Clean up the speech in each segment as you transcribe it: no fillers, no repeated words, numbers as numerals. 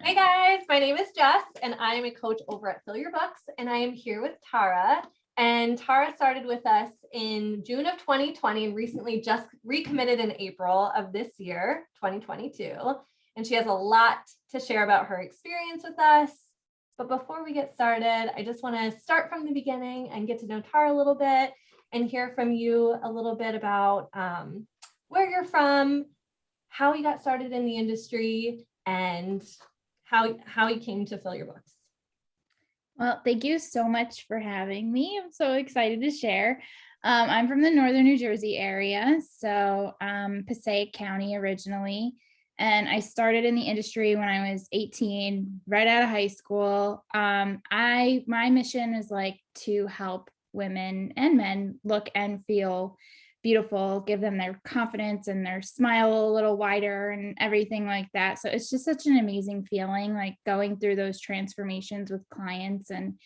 Hey guys, my name is Jess and I am a coach over at Fill Your Books, and I am here with Tara. And Tara started with us in June of 2020 and recently just recommitted in April of this year, 2022. And she has a lot to share about her experience with us. But before we get started, I just want to start from the beginning and get to know Tara a little bit and hear from you a little bit about where you're from, how you got started in the industry, and how you came to Fill Your Books. Well, thank you so much for having me. I'm so excited to share. I'm from the northern New Jersey area, so Passaic County originally, and I started in the industry when I was 18, right out of high school. My mission is like to help women and men look and feel beautiful, give them their confidence and their smile a little wider and everything like that. So it's just such an amazing feeling, like going through those transformations with clients, and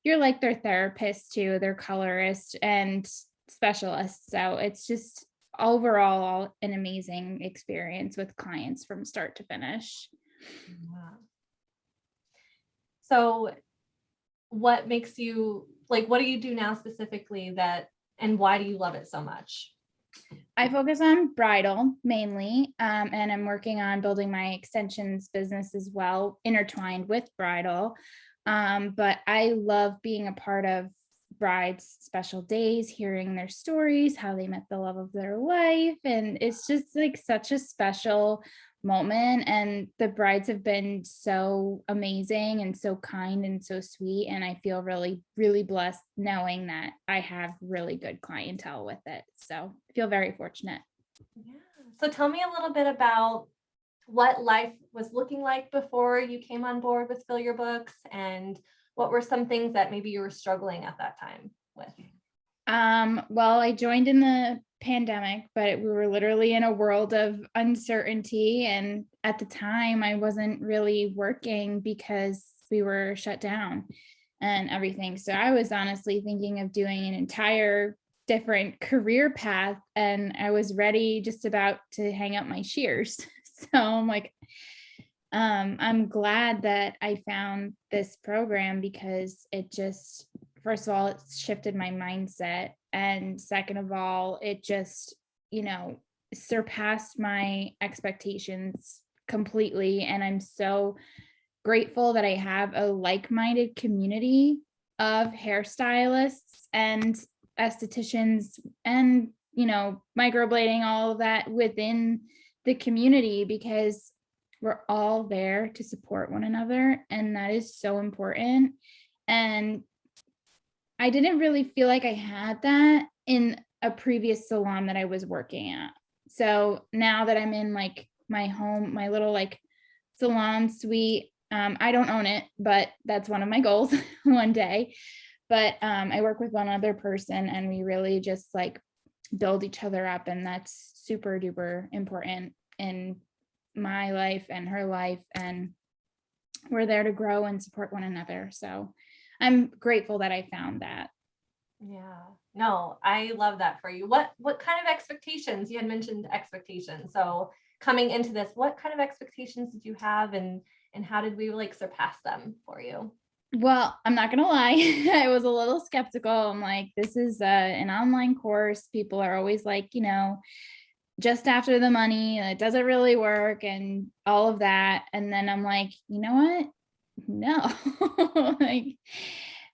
you're like their therapist too, their colorist and specialist. So it's just overall an amazing experience with clients from start to finish. Wow. So what makes you what do you do now specifically and why do you love it so much? I focus on bridal mainly, and I'm working on building my extensions business as well, intertwined with bridal. But I love being a part of brides' special days, hearing their stories, how they met the love of their life. And it's just like such a special moment. And the brides have been so amazing and so kind and so sweet. And I feel really, really blessed knowing that I have really good clientele with it. So I feel very fortunate. Yeah. So tell me a little bit about what life was looking like before you came on board with Fill Your Books, and what were some things that maybe you were struggling at that time with? Well, I joined in the pandemic, but we were literally in a world of uncertainty. And at the time, I wasn't really working because we were shut down and everything. So I was honestly thinking of doing an entire different career path, and I was ready, just about to hang up my shears. So I'm like, I'm glad that I found this program, because it just, first of all, it shifted my mindset. And second of all, it just, surpassed my expectations completely. And I'm so grateful that I have a like-minded community of hairstylists and estheticians and, microblading, all of that within the community, because we're all there to support one another. And that is so important. And I didn't really feel like I had that in a previous salon that I was working at. So now that I'm in like my home, my little like salon suite, I don't own it, but that's one of my goals one day. But I work with one other person, and we really just like build each other up. And that's super duper important in my life and her life. And we're there to grow and support one another. So I'm grateful that I found that. Yeah, no, I love that for you. What kind of expectations? You had mentioned expectations. So coming into this, what kind of expectations did you have, and how did we surpass them for you? Well, I'm not gonna lie, I was a little skeptical. I'm like, this is an online course. People are always like, just after the money, it doesn't really work and all of that. And then I'm like, you know what? No.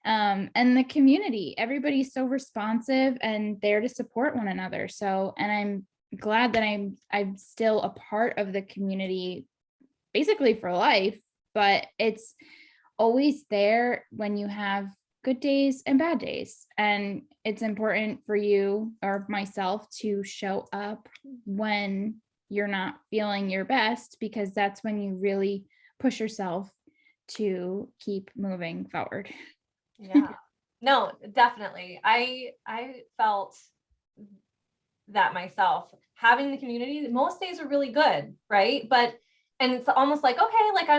And the community, everybody's so responsive and there to support one another. So, and I'm glad that I'm still a part of the community basically for life, but it's always there when you have good days and bad days. And it's important for you or myself to show up when you're not feeling your best, because that's when you really push yourself to keep moving forward. Yeah, no, definitely. I felt that myself, having the community. Most days are really good, right? And it's almost like, okay, like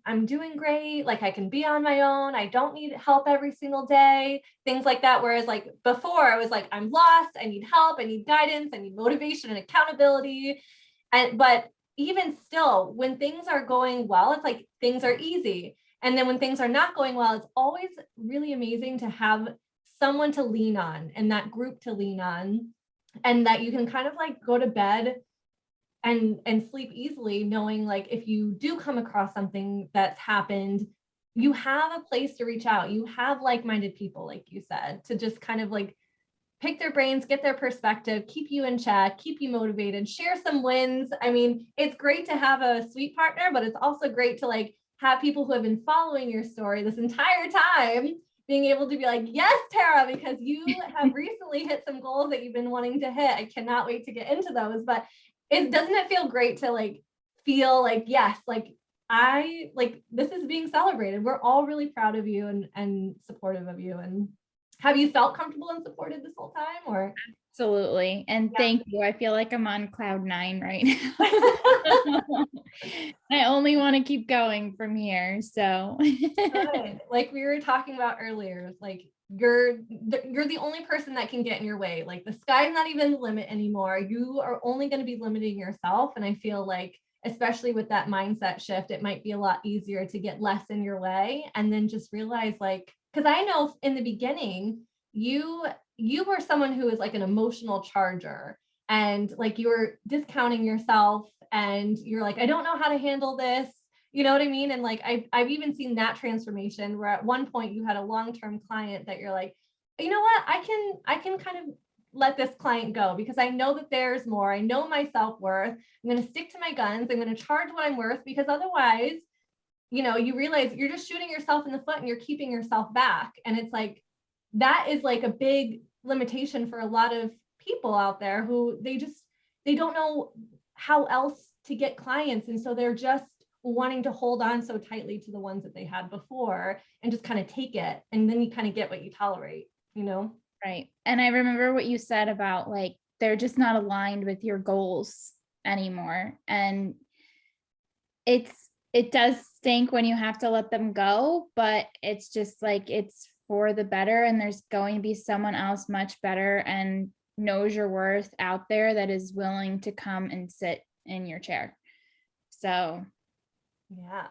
I'm doing great. Like I can be on my own. I don't need help every single day, things like that. Whereas like before I was like, I'm lost. I need help. I need guidance. I need motivation and accountability. But even still, when things are going well, it's like things are easy. And then when things are not going well, it's always really amazing to have someone to lean on and that group to lean on, and that you can kind of like go to bed and sleep easily, knowing like if you do come across something that's happened, you have a place to reach out. You have like-minded people, like you said, to just kind of like pick their brains, get their perspective, keep you in check, keep you motivated, share some wins. I mean, it's great to have a sweet partner, but it's also great to like have people who have been following your story this entire time, being able to be like, yes, Tara, because you have recently hit some goals that you've been wanting to hit. I cannot wait to get into those, but doesn't it feel great to like feel like, yes, like I like this is being celebrated. We're all really proud of you and supportive of you. And have you felt comfortable and supported this whole time, or? Absolutely. And thank you. I feel like I'm on cloud 9 right now. I only want to keep going from here. So Good. Like we were talking about earlier, like you're the only person that can get in your way. Like the sky's not even the limit anymore. You are only going to be limiting yourself. And I feel like, especially with that mindset shift, it might be a lot easier to get less in your way and then just realize like, because I know in the beginning, you were someone who was like an emotional charger, and like you were discounting yourself and you're like, I don't know how to handle this. You know what I mean? And like, I've even seen that transformation where at one point you had a long-term client that you're like, you know what, I can kind of let this client go because I know that there's more. I know my self-worth. I'm going to stick to my guns. I'm going to charge what I'm worth, because otherwise, you know, you realize you're just shooting yourself in the foot and you're keeping yourself back. And it's like, that is like a big limitation for a lot of people out there who they don't know how else to get clients. And so they're just wanting to hold on so tightly to the ones that they had before and just kind of take it. And then you kind of get what you tolerate, you know? right. And I remember what you said about like, they're just not aligned with your goals anymore. And it does stink when you have to let them go, but it's just like, it's for the better. And there's going to be someone else much better and knows your worth out there that is willing to come and sit in your chair. So yeah.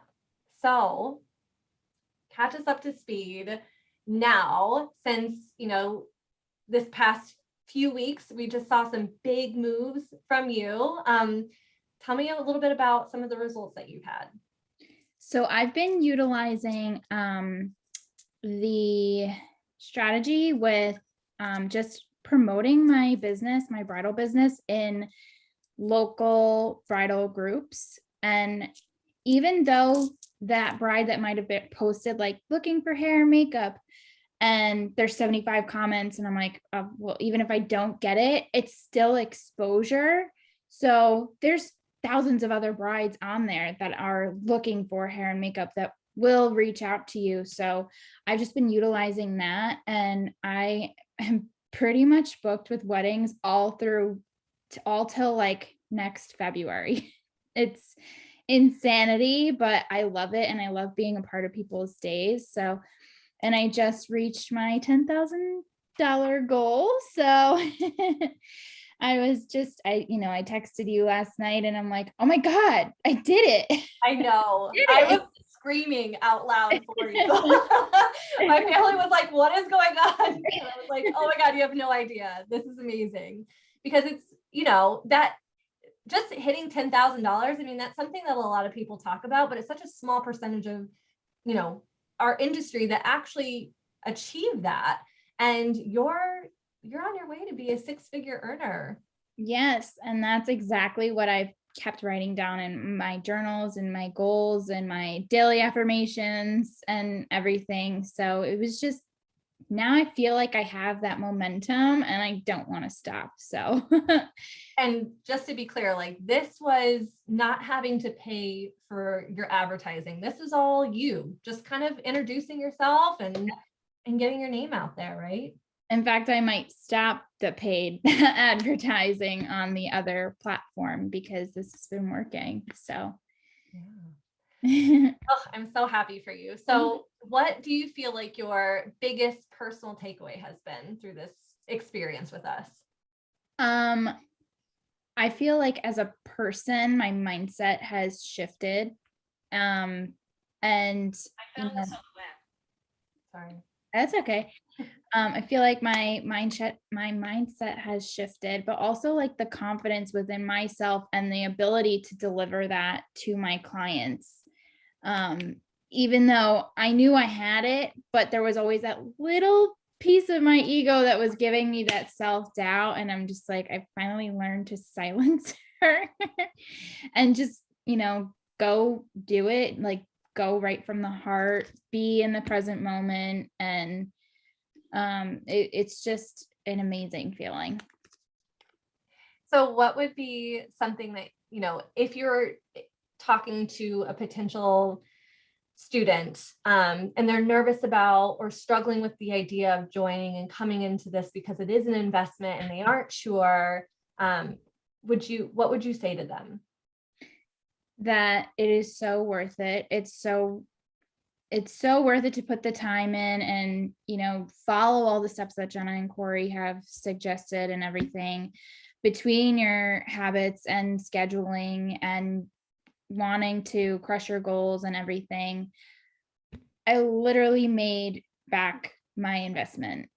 So catch us up to speed now, since, you know, this past few weeks, we just saw some big moves from you. Tell me a little bit about some of the results that you've had. So I've been utilizing the strategy with just promoting my business, my bridal business, in local bridal groups. And even though that bride that might have been posted like looking for hair and makeup, and there's 75 comments, and I'm like, well, even if I don't get it, it's still exposure. So there's thousands of other brides on there that are looking for hair and makeup that will reach out to you. So I've just been utilizing that, and I am pretty much booked with weddings all till like next February. It's insanity, but I love it, and I love being a part of people's days. So, and I just reached my $10,000 goal. So I texted you last night and I'm like, oh my God, I did it. I know. I was screaming out loud for you. My family was like, what is going on? And I was like, oh my God, you have no idea. This is amazing. Because it's, you know, that just hitting $10,000. I mean, that's something that a lot of people talk about, but it's such a small percentage of, you know, our industry that actually achieve that. And you're on your way to be a 6-figure earner. Yes. And that's exactly what I've kept writing down in my journals and my goals and my daily affirmations and everything. So it was just, now I feel like I have that momentum and I don't want to stop. So, and just to be clear, like this was not having to pay for your advertising. This is all you just kind of introducing yourself and getting your name out there, right? In fact, I might stop the paid advertising on the other platform because this has been working. So, yeah. Oh, I'm so happy for you. So, what do you feel like your biggest personal takeaway has been through this experience with us? I feel like as a person, my mindset has shifted. And I you found know, this on the web. Sorry. that's okay. I feel like my mindset has shifted, but also like the confidence within myself and the ability to deliver that to my clients. Um, Even though I knew I had it, but there was always that little piece of my ego that was giving me that self-doubt. And I'm just like, I finally learned to silence her and just, go do it, like go right from the heart, be in the present moment. And it's just an amazing feeling. So what would be something that, if you're talking to a potential student and they're nervous about or struggling with the idea of joining and coming into this because it is an investment and they aren't sure, what would you say to them? That it is so worth it. It's so worth it to put the time in and, follow all the steps that Jenna and Kory have suggested and everything between your habits and scheduling and wanting to crush your goals and everything. I literally made back my investment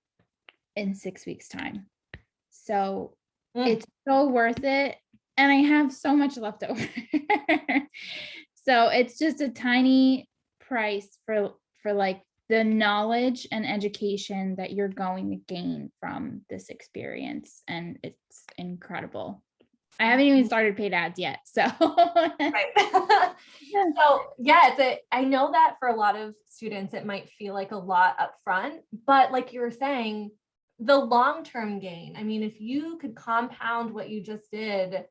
in 6 weeks time. So it's so worth it. And I have so much left over. So it's just a tiny price for like the knowledge and education that you're going to gain from this experience. And it's incredible. I haven't even started paid ads yet. So Right. So yeah, I know that for a lot of students, it might feel like a lot up front, but like you were saying, the long-term gain, I mean, if you could compound what you just did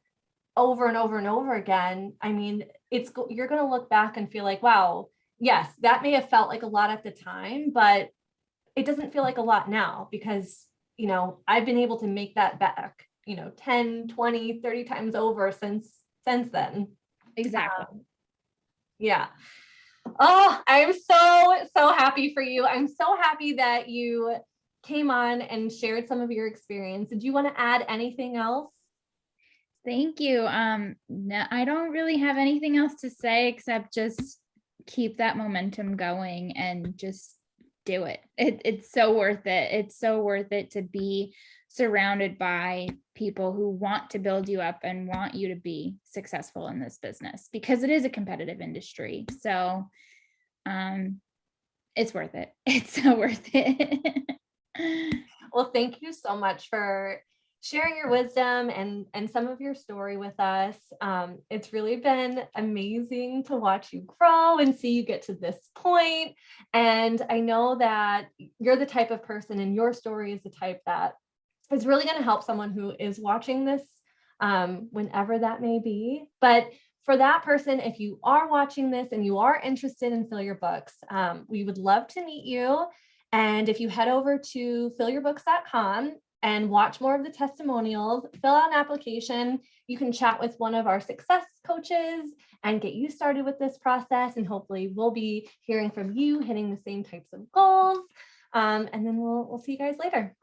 over and over and over again, I mean, you're going to look back and feel like, wow, yes, that may have felt like a lot at the time, but it doesn't feel like a lot now because, I've been able to make that back, 10, 20, 30 times over since then. exactly. Yeah. Oh, I'm so happy for you. I'm so happy that you came on and shared some of your experience. Did you want to add anything else? Thank you. No, I don't really have anything else to say except just keep that momentum going and just do it. It's so worth it. It's so worth it to be surrounded by people who want to build you up and want you to be successful in this business because it is a competitive industry. So, it's worth it. It's so worth it. Well, thank you so much for sharing your wisdom and some of your story with us. It's really been amazing to watch you grow and see you get to this point. And I know that you're the type of person, and your story is the type that is really going to help someone who is watching this, whenever that may be. But for that person, if you are watching this and you are interested in Fill Your Books, we would love to meet you. And if you head over to fillyourbooks.com and watch more of the testimonials, fill out an application, you can chat with one of our success coaches and get you started with this process. And hopefully we'll be hearing from you hitting the same types of goals. And then we'll see you guys later.